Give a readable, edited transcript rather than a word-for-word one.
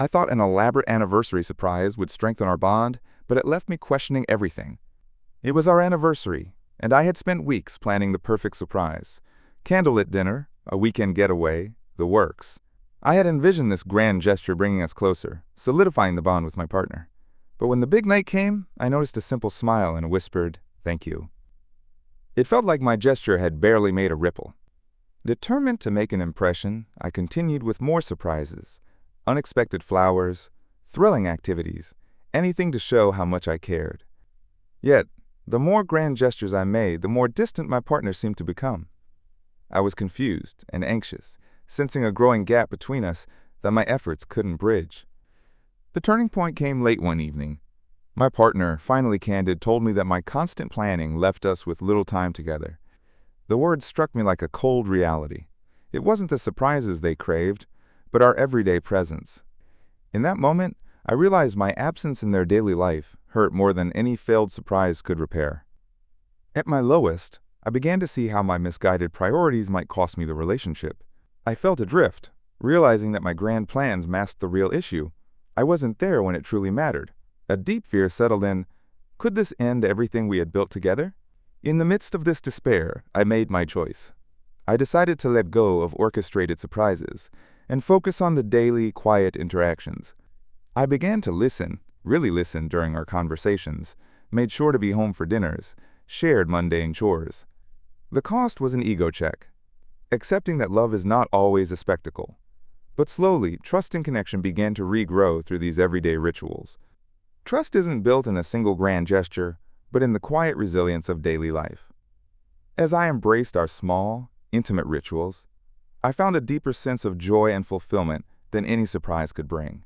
I thought an elaborate anniversary surprise would strengthen our bond, but it left me questioning everything. It was our anniversary, and I had spent weeks planning the perfect surprise. Candlelit dinner, a weekend getaway, the works. I had envisioned this grand gesture bringing us closer, solidifying the bond with my partner. But when the big night came, I noticed a simple smile and a whispered, "Thank you." It felt like my gesture had barely made a ripple. Determined to make an impression, I continued with more surprises, unexpected flowers, thrilling activities, anything to show how much I cared. Yet, the more grand gestures I made, the more distant my partner seemed to become. I was confused and anxious, sensing a growing gap between us that my efforts couldn't bridge. The turning point came late one evening. My partner, finally candid, told me that my constant planning left us with little time together. The words struck me like a cold reality. It wasn't the surprises they craved, but our everyday presence. In that moment, I realized my absence in their daily life hurt more than any failed surprise could repair. At my lowest, I began to see how my misguided priorities might cost me the relationship. I felt adrift, realizing that my grand plans masked the real issue. I wasn't there when it truly mattered. A deep fear settled in. Could this end everything we had built together? In the midst of this despair, I made my choice. I decided to let go of orchestrated surprises and focus on the daily, quiet interactions. I began to listen, really listen during our conversations, made sure to be home for dinners, shared mundane chores. The cost was an ego check, accepting that love is not always a spectacle. But slowly, trust and connection began to regrow through these everyday rituals. Trust isn't built in a single grand gesture, but in the quiet resilience of daily life. As I embraced our small, intimate rituals, I found a deeper sense of joy and fulfillment than any surprise could bring.